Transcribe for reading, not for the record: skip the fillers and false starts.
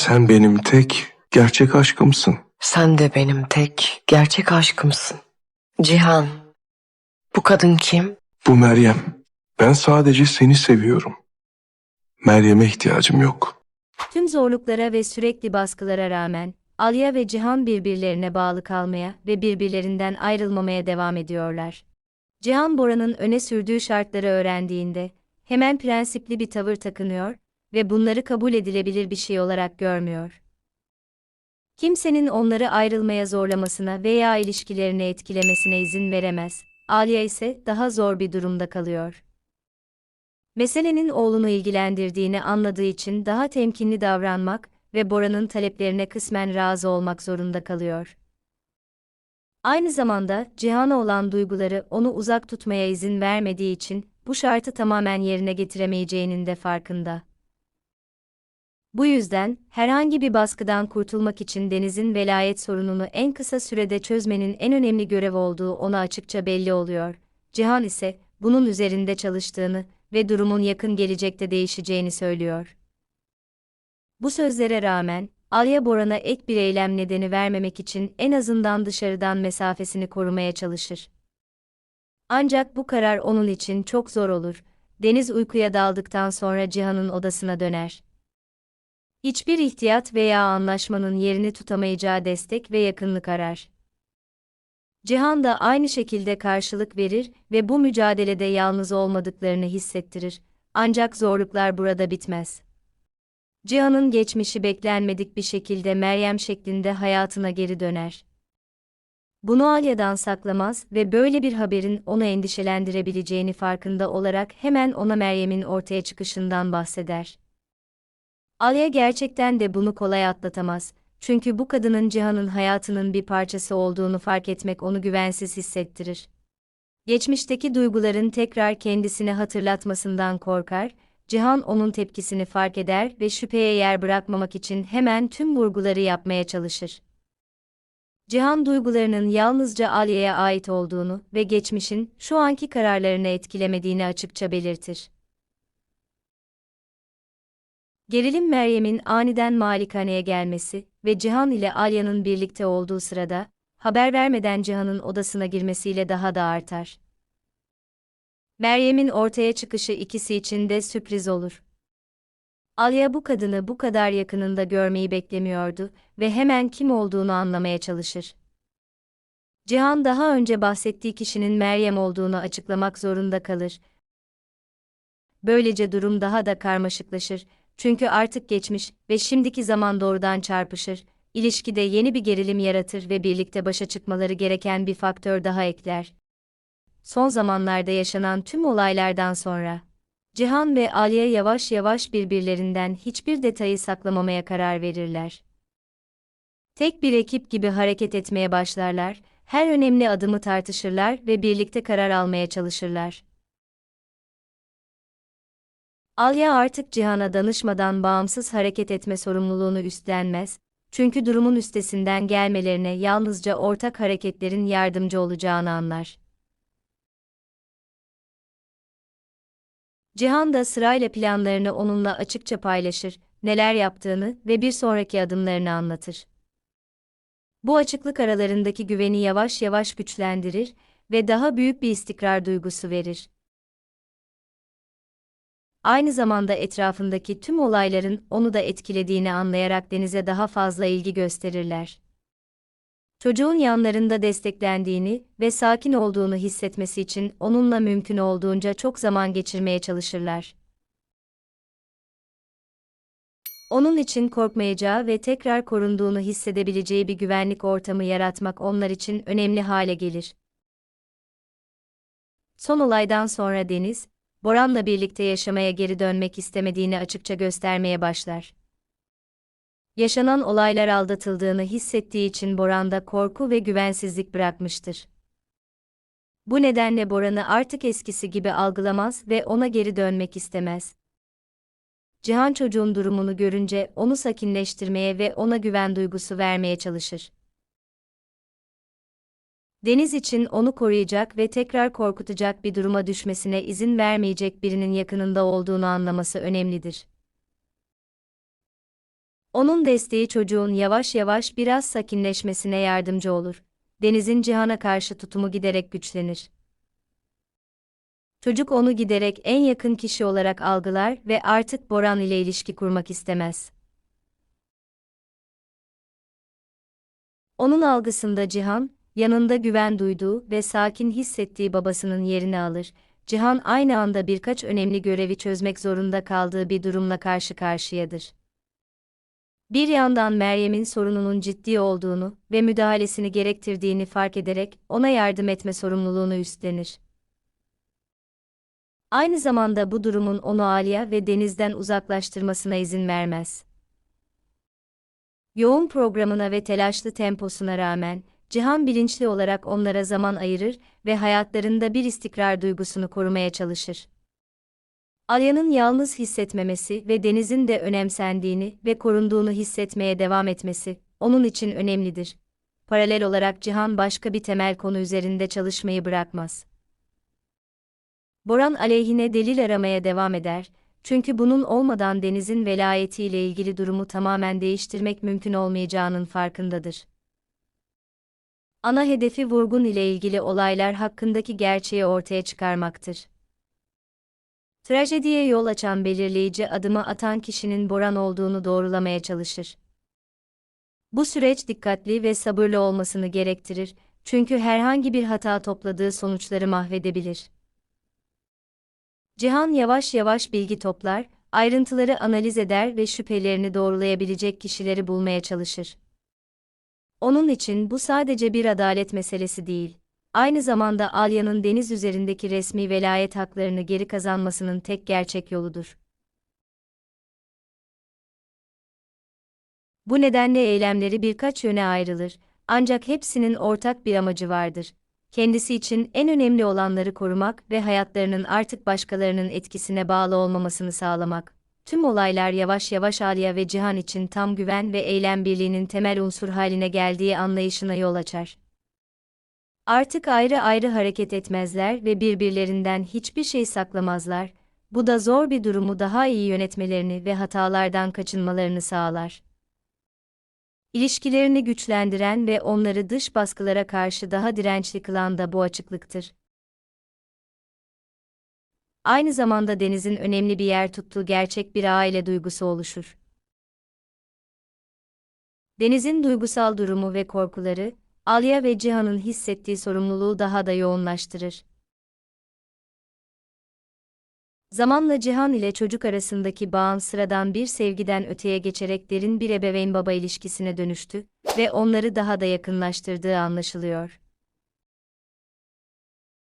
Sen benim tek gerçek aşkımsın. Sen de benim tek gerçek aşkımsın. Cihan, bu kadın kim? Bu Meryem. Ben sadece seni seviyorum. Meryem'e ihtiyacım yok. Tüm zorluklara ve sürekli baskılara rağmen, Alya ve Cihan birbirlerine bağlı kalmaya ve birbirlerinden ayrılmamaya devam ediyorlar. Cihan Bora'nın öne sürdüğü şartları öğrendiğinde, hemen prensipli bir tavır takınıyor ve bunları kabul edilebilir bir şey olarak görmüyor. Kimsenin onları ayrılmaya zorlamasına veya ilişkilerini etkilemesine izin veremez. Alya ise daha zor bir durumda kalıyor. Meselenin oğlunu ilgilendirdiğini anladığı için daha temkinli davranmak ve Bora'nın taleplerine kısmen razı olmak zorunda kalıyor. Aynı zamanda Cihan'a olan duyguları onu uzak tutmaya izin vermediği için bu şartı tamamen yerine getiremeyeceğinin de farkında. Bu yüzden herhangi bir baskıdan kurtulmak için Deniz'in velayet sorununu en kısa sürede çözmenin en önemli görev olduğu ona açıkça belli oluyor. Cihan ise bunun üzerinde çalıştığını ve durumun yakın gelecekte değişeceğini söylüyor. Bu sözlere rağmen, Alya Boran'a ek bir eylem nedeni vermemek için en azından dışarıdan mesafesini korumaya çalışır. Ancak bu karar onun için çok zor olur. Deniz uykuya daldıktan sonra Cihan'ın odasına döner. Hiçbir ihtiyat veya anlaşmanın yerini tutamayacağı destek ve yakınlık arar. Cihan da aynı şekilde karşılık verir ve bu mücadelede yalnız olmadıklarını hissettirir. Ancak zorluklar burada bitmez. Cihan'ın geçmişi beklenmedik bir şekilde Meryem şeklinde hayatına geri döner. Bunu Alya'dan saklamaz ve böyle bir haberin onu endişelendirebileceğini farkında olarak hemen ona Meryem'in ortaya çıkışından bahseder. Alya gerçekten de bunu kolay atlatamaz, çünkü bu kadının Cihan'ın hayatının bir parçası olduğunu fark etmek onu güvensiz hissettirir. Geçmişteki duyguların tekrar kendisine hatırlatmasından korkar, Cihan onun tepkisini fark eder ve şüpheye yer bırakmamak için hemen tüm vurguları yapmaya çalışır. Cihan duygularının yalnızca Alya'ya ait olduğunu ve geçmişin şu anki kararlarını etkilemediğini açıkça belirtir. Gerilim Meryem'in aniden malikaneye gelmesi ve Cihan ile Alya'nın birlikte olduğu sırada, haber vermeden Cihan'ın odasına girmesiyle daha da artar. Meryem'in ortaya çıkışı ikisi için de sürpriz olur. Alya bu kadını bu kadar yakınında görmeyi beklemiyordu ve hemen kim olduğunu anlamaya çalışır. Cihan daha önce bahsettiği kişinin Meryem olduğunu açıklamak zorunda kalır. Böylece durum daha da karmaşıklaşır, çünkü artık geçmiş ve şimdiki zaman doğrudan çarpışır, ilişkide yeni bir gerilim yaratır ve birlikte başa çıkmaları gereken bir faktör daha ekler. Son zamanlarda yaşanan tüm olaylardan sonra, Cihan ve Alya yavaş yavaş birbirlerinden hiçbir detayı saklamamaya karar verirler. Tek bir ekip gibi hareket etmeye başlarlar, her önemli adımı tartışırlar ve birlikte karar almaya çalışırlar. Alya artık Cihan'a danışmadan bağımsız hareket etme sorumluluğunu üstlenmez, çünkü durumun üstesinden gelmelerine yalnızca ortak hareketlerin yardımcı olacağını anlar. Cihan da sırayla planlarını onunla açıkça paylaşır, neler yaptığını ve bir sonraki adımlarını anlatır. Bu açıklık aralarındaki güveni yavaş yavaş güçlendirir ve daha büyük bir istikrar duygusu verir. Aynı zamanda etrafındaki tüm olayların onu da etkilediğini anlayarak Deniz'e daha fazla ilgi gösterirler. Çocuğun yanlarında desteklendiğini ve sakin olduğunu hissetmesi için onunla mümkün olduğunca çok zaman geçirmeye çalışırlar. Onun için korkmayacağı ve tekrar korunduğunu hissedebileceği bir güvenlik ortamı yaratmak onlar için önemli hale gelir. Son olaydan sonra Deniz, Boran'la birlikte yaşamaya geri dönmek istemediğini açıkça göstermeye başlar. Yaşanan olaylar aldatıldığını hissettiği için Boran'da korku ve güvensizlik bırakmıştır. Bu nedenle Boran'ı artık eskisi gibi algılamaz ve ona geri dönmek istemez. Cihan çocuğun durumunu görünce onu sakinleştirmeye ve ona güven duygusu vermeye çalışır. Deniz için onu koruyacak ve tekrar korkutacak bir duruma düşmesine izin vermeyecek birinin yakınında olduğunu anlaması önemlidir. Onun desteği çocuğun yavaş yavaş biraz sakinleşmesine yardımcı olur. Deniz'in Cihan'a karşı tutumu giderek güçlenir. Çocuk onu giderek en yakın kişi olarak algılar ve artık Boran ile ilişki kurmak istemez. Onun algısında Cihan, yanında güven duyduğu ve sakin hissettiği babasının yerini alır. Cihan aynı anda birkaç önemli görevi çözmek zorunda kaldığı bir durumla karşı karşıyadır. Bir yandan Meryem'in sorununun ciddi olduğunu ve müdahalesini gerektirdiğini fark ederek ona yardım etme sorumluluğunu üstlenir. Aynı zamanda bu durumun onu Aliye ve Deniz'den uzaklaştırmasına izin vermez. Yoğun programına ve telaşlı temposuna rağmen, Cihan bilinçli olarak onlara zaman ayırır ve hayatlarında bir istikrar duygusunu korumaya çalışır. Alya'nın yalnız hissetmemesi ve Deniz'in de önemsendiğini ve korunduğunu hissetmeye devam etmesi, onun için önemlidir. Paralel olarak Cihan başka bir temel konu üzerinde çalışmayı bırakmaz. Boran aleyhine delil aramaya devam eder, çünkü bunun olmadan Deniz'in velayetiyle ilgili durumu tamamen değiştirmek mümkün olmayacağının farkındadır. Ana hedefi Vurgun ile ilgili olaylar hakkındaki gerçeği ortaya çıkarmaktır. Trajediye yol açan belirleyici adımı atan kişinin Boran olduğunu doğrulamaya çalışır. Bu süreç dikkatli ve sabırlı olmasını gerektirir, çünkü herhangi bir hata topladığı sonuçları mahvedebilir. Cihan yavaş yavaş bilgi toplar, ayrıntıları analiz eder ve şüphelerini doğrulayabilecek kişileri bulmaya çalışır. Onun için bu sadece bir adalet meselesi değil, aynı zamanda Alya'nın Deniz üzerindeki resmi velayet haklarını geri kazanmasının tek gerçek yoludur. Bu nedenle eylemleri birkaç yöne ayrılır, ancak hepsinin ortak bir amacı vardır. Kendisi için en önemli olanları korumak ve hayatlarının artık başkalarının etkisine bağlı olmamasını sağlamak. Tüm olaylar yavaş yavaş Alya ve Cihan için tam güven ve eylem birliğinin temel unsur haline geldiği anlayışına yol açar. Artık ayrı ayrı hareket etmezler ve birbirlerinden hiçbir şey saklamazlar. Bu da zor bir durumu daha iyi yönetmelerini ve hatalardan kaçınmalarını sağlar. İlişkilerini güçlendiren ve onları dış baskılara karşı daha dirençli kılan da bu açıklıktır. Aynı zamanda Deniz'in önemli bir yer tuttuğu gerçek bir aile duygusu oluşur. Deniz'in duygusal durumu ve korkuları, Alya ve Cihan'ın hissettiği sorumluluğu daha da yoğunlaştırır. Zamanla Cihan ile çocuk arasındaki bağın sıradan bir sevgiden öteye geçerek derin bir ebeveyn-baba ilişkisine dönüştü ve onları daha da yakınlaştırdığı anlaşılıyor.